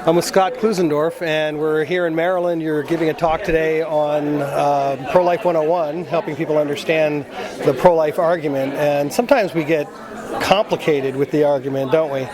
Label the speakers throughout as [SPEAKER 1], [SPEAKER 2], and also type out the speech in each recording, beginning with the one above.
[SPEAKER 1] I'm with Scott Klusendorf, and we're here in Maryland. You're giving a talk today on Pro-Life 101, helping people understand the pro-life argument. And sometimes we get complicated with the argument, don't we?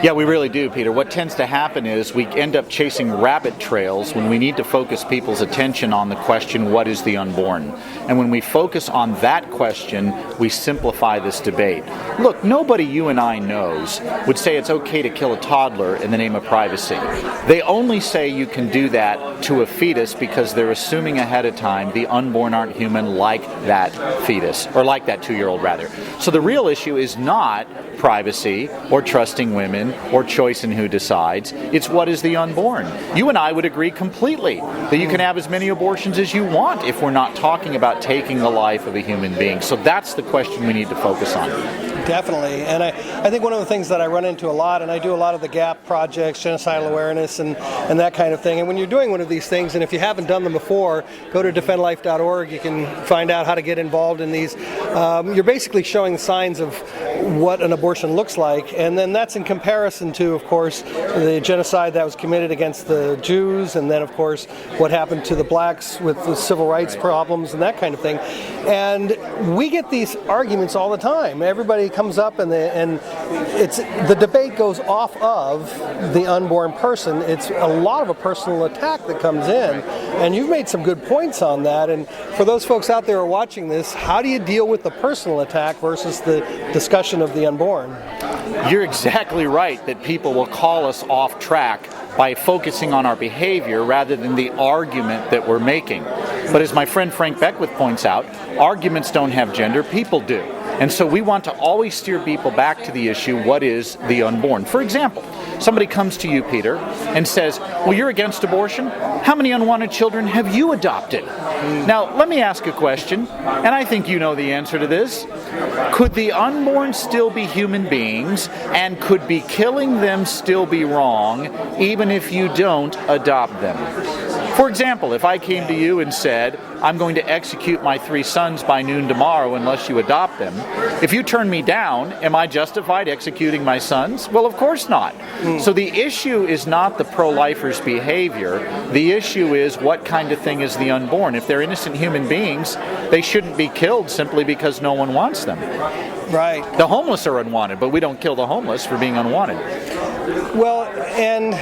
[SPEAKER 2] Yeah, we really do, Peter. What tends to happen is we end up chasing rabbit trails when we need to focus people's attention on the question, what is the unborn? And when we focus on that question, we simplify this debate. Look, nobody you and I knows would say it's okay to kill a toddler in the name of privacy. They only say you can do that to a fetus because they're assuming ahead of time the unborn aren't human like that fetus, or like that 2-year-old rather. So the real issue is not privacy or trusting women or choice in who decides. It's what is the unborn. You and I would agree completely that you can have as many abortions as you want if we're not talking about taking the life of a human being. So that's the question we need to focus on.
[SPEAKER 1] Definitely. And I think one of the things that I run into a lot, and I do a lot of the GAP projects, genocidal awareness, and that kind of thing. And when you're doing one of these things, and if you haven't done them before, go to defendlife.org. You can find out how to get involved in these. You're basically showing signs of what an abortion looks like, and then that's in comparison to, of course, the genocide that was committed against the Jews, and then, of course, what happened to the blacks with the civil rights problems and that kind of thing. And we get these arguments all the time. Everybody comes up and it's the debate goes off of the unborn person. It's a lot of a personal attack that comes in, and you've made some good points on that. And for those folks out there who are watching this, how do you deal with the personal attack versus the discussion of the unborn?
[SPEAKER 2] You're exactly right that people will call us off track by focusing on our behavior rather than the argument that we're making. But as my friend Frank Beckwith points out, arguments don't have gender, people do. And so we want to always steer people back to the issue, what is the unborn? For example, somebody comes to you, Peter, and says, well, you're against abortion? How many unwanted children have you adopted? Now, let me ask a question, and I think you know the answer to this. Could the unborn still be human beings, and could be killing them still be wrong, even if you don't adopt them? For example, if I came to you and said, I'm going to execute my 3 sons by noon tomorrow unless you adopt them, if you turn me down, am I justified executing my sons? Well, of course not. So the issue is not the pro-lifers' behavior. The issue is what kind of thing is the unborn. If they're innocent human beings, they shouldn't be killed simply because no one wants them.
[SPEAKER 1] Right.
[SPEAKER 2] The homeless are unwanted, but we don't kill the homeless for being unwanted.
[SPEAKER 1] Well, and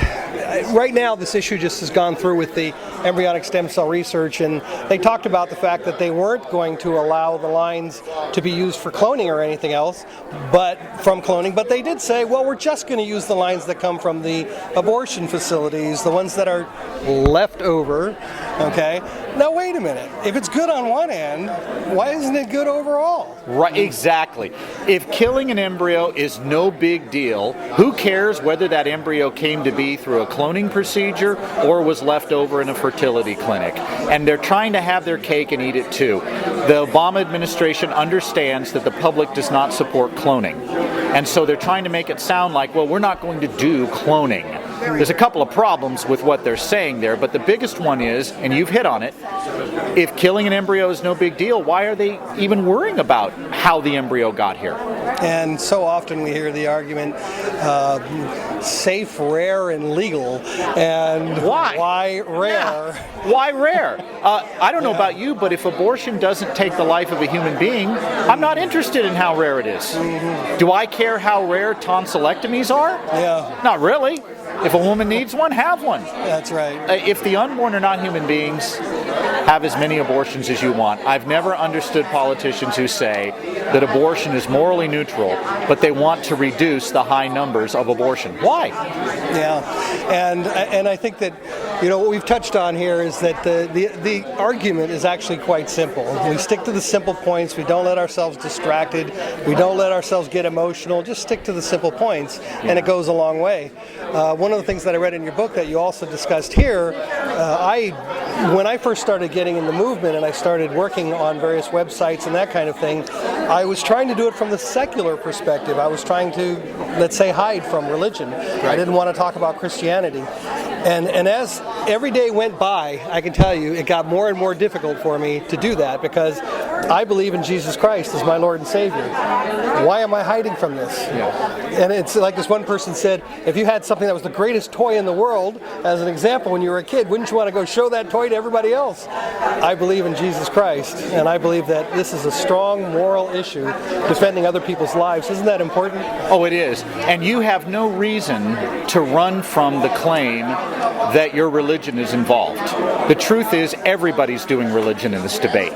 [SPEAKER 1] right now this issue just has gone through with the embryonic stem cell research, and they talked about the fact that they weren't going to allow the lines to be used for cloning or anything else, but they did say, well, we're just going to use the lines that come from the abortion facilities, the ones that are left over. Okay, now wait a minute. If it's good on one end, why isn't it good overall?
[SPEAKER 2] Right, exactly. If killing an embryo is no big deal, who cares whether that embryo came to be through a cloning procedure or was left over in a fertility clinic? And they're trying to have their cake and eat it too. The Obama administration understands that the public does not support cloning. And so they're trying to make it sound like, well, we're not going to do cloning. There's a couple of problems with what they're saying there, but the biggest one is, and you've hit on it, if killing an embryo is no big deal, why are they even worrying about how the embryo got here?
[SPEAKER 1] And so often we hear the argument, safe, rare, and legal. And why rare?
[SPEAKER 2] Yeah. Why rare? I don't know about you, but if abortion doesn't take the life of a human being, I'm not interested in how rare it is. Mm-hmm. Do I care how rare tonsillectomies are?
[SPEAKER 1] Yeah.
[SPEAKER 2] Not really. If a woman needs one, have one.
[SPEAKER 1] That's right.
[SPEAKER 2] If the unborn are not human beings, have as many abortions as you want. I've never understood politicians who say that abortion is morally neutral, but they want to reduce the high numbers of abortion. Why?
[SPEAKER 1] Yeah, and I think that, you know, what we've touched on here is that the argument is actually quite simple. We stick to the simple points. We don't let ourselves distracted. We don't let ourselves get emotional. Just stick to the simple points, and it goes a long way. One of the things that I read in your book that you also discussed here, when I first started getting in the movement and I started working on various websites and that kind of thing, I was trying to do it from the secular perspective. I was trying to, let's say, hide from religion. I didn't want to talk about Christianity. And as every day went by, I can tell you, it got more and more difficult for me to do that because I believe in Jesus Christ as my Lord and Savior. Why am I hiding from this? And it's like this one person said, if you had something that was the greatest toy in the world, as an example, when you were a kid, wouldn't you want to go show that toy to everybody else? I believe in Jesus Christ, and I believe that this is a strong moral issue, defending other people's lives. Isn't that important?
[SPEAKER 2] Oh, it is. And you have no reason to run from the claim that your religion is involved. The truth is, everybody's doing religion in this debate.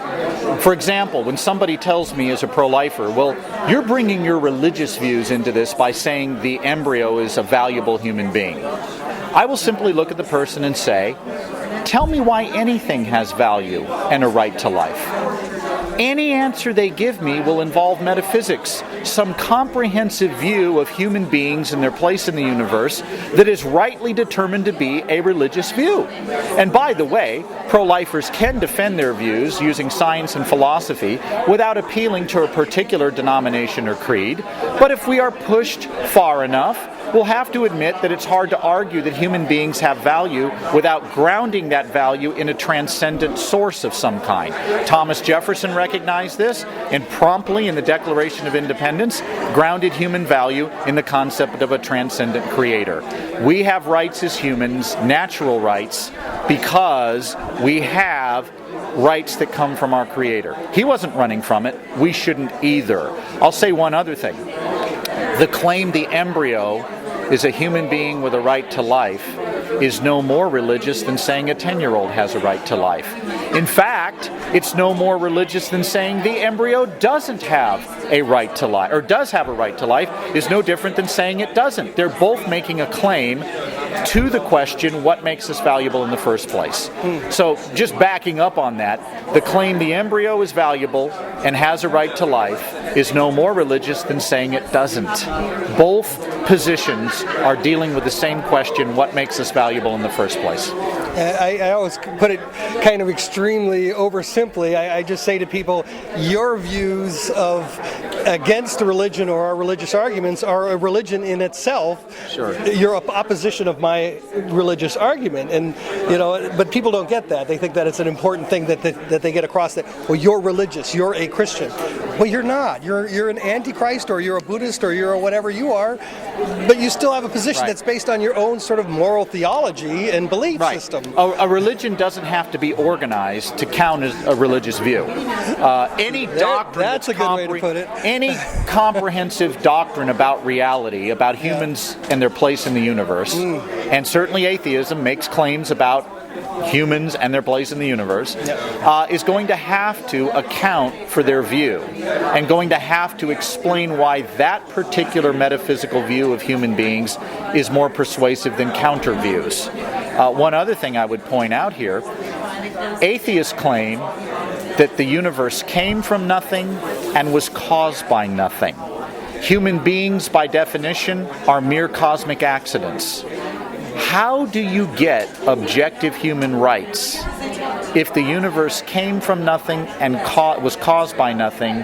[SPEAKER 2] For example, when somebody tells me as a pro-lifer, well, you're bringing your religious views into this by saying the embryo is a valuable human being, I will simply look at the person and say, tell me why anything has value and a right to life. Any answer they give me will involve metaphysics, some comprehensive view of human beings and their place in the universe that is rightly determined to be a religious view. And by the way, pro-lifers can defend their views using science and philosophy without appealing to a particular denomination or creed. But if we are pushed far enough, we'll have to admit that it's hard to argue that human beings have value without grounding that value in a transcendent source of some kind. Thomas Jefferson recognized this and promptly in the Declaration of Independence grounded human value in the concept of a transcendent creator. We have rights as humans, natural rights, because we have rights that come from our Creator. He wasn't running from it. We shouldn't either. I'll say one other thing. The claim the embryo is a human being with a right to life is no more religious than saying a 10-year-old has a right to life. In fact, it's no more religious than saying the embryo doesn't have a right to life, or does have a right to life, is no different than saying it doesn't. They're both making a claim to the question, what makes us valuable in the first place? So just backing up on that, the claim the embryo is valuable and has a right to life is no more religious than saying it doesn't. Both positions are dealing with the same question, what makes us valuable in the first place?
[SPEAKER 1] I always put it kind of extremely oversimply. I just say to people, your views of against a religion or our religious arguments are a religion in itself.
[SPEAKER 2] Sure.
[SPEAKER 1] You're opposition of my religious argument, and but people don't get that. They think that it's an important thing that they get across. That you're religious, you're a Christian. Well, you're not. You're an antichrist, or you're a Buddhist, or you're a whatever you are, but you still have a position that's based on your own sort of moral theology and belief system.
[SPEAKER 2] A religion doesn't have to be organized to count as a religious view. Any doctrine
[SPEAKER 1] that's a good way to put it.
[SPEAKER 2] Any comprehensive doctrine about reality, about humans and their place in the universe, and certainly atheism makes claims about humans and their place in the universe, is going to have to account for their view and going to have to explain why that particular metaphysical view of human beings is more persuasive than counter views. One other thing I would point out here, atheists claim that the universe came from nothing and was caused by nothing. Human beings, by definition, are mere cosmic accidents. How do you get objective human rights if the universe came from nothing and was caused by nothing,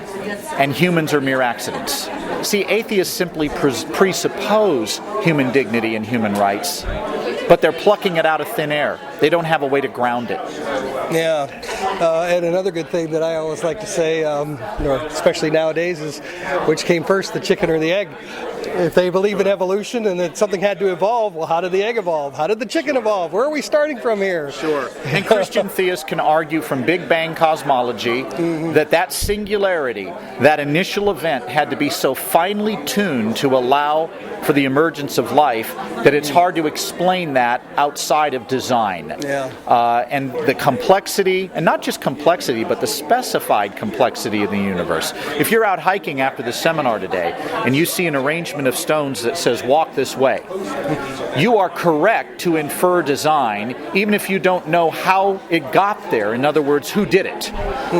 [SPEAKER 2] and humans are mere accidents? See, atheists simply presuppose human dignity and human rights, but they're plucking it out of thin air. They don't have a way to ground it.
[SPEAKER 1] Yeah, and another good thing that I always like to say, especially nowadays, is which came first, the chicken or the egg? If they believe in evolution and that something had to evolve, well, how did the egg evolve? How did the chicken evolve? Where are we starting from here?
[SPEAKER 2] Sure. And Christian theists can argue from Big Bang cosmology that singularity, that initial event, had to be so finely tuned to allow for the emergence of life that it's hard to explain that outside of design. And the complexity, and not just complexity, but the specified complexity of the universe. If you're out hiking after the seminar today and you see an arrangement of stones that says walk this way, you are correct to infer design even if you don't know how it got there. In other words, who did it.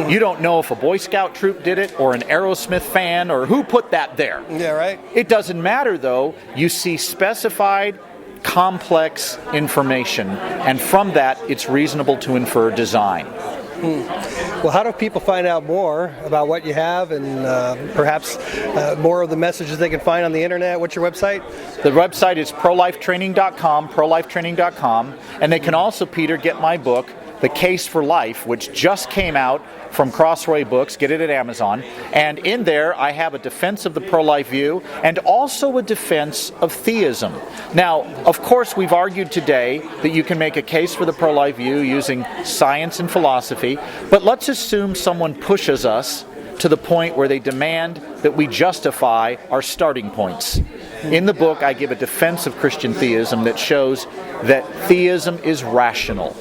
[SPEAKER 2] You don't know if a Boy Scout troop did it or an Aerosmith fan or who put that there.
[SPEAKER 1] Yeah, right.
[SPEAKER 2] It doesn't matter though. You see specified complex information, and from that it's reasonable to infer design.
[SPEAKER 1] Well, how do people find out more about what you have and perhaps more of the messages they can find on the internet? What's your website?
[SPEAKER 2] The website is prolifetraining.com, and they can also, Peter, get my book, The Case for Life, which just came out from Crossway Books. Get it at Amazon. And in there, I have a defense of the pro-life view and also a defense of theism. Now, of course, we've argued today that you can make a case for the pro-life view using science and philosophy, but let's assume someone pushes us to the point where they demand that we justify our starting points. In the book, I give a defense of Christian theism that shows that theism is rational.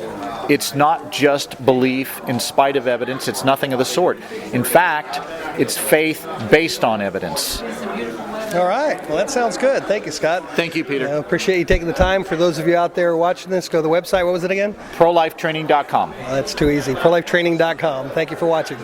[SPEAKER 2] It's not just belief in spite of evidence. It's nothing of the sort. In fact, it's faith based on evidence.
[SPEAKER 1] All right. Well, that sounds good. Thank you, Scott.
[SPEAKER 2] Thank you, Peter.
[SPEAKER 1] Appreciate you taking the time. For those of you out there watching this, go to the website. What was it again?
[SPEAKER 2] Prolifetraining.com.
[SPEAKER 1] That's too easy. Prolifetraining.com. Thank you for watching.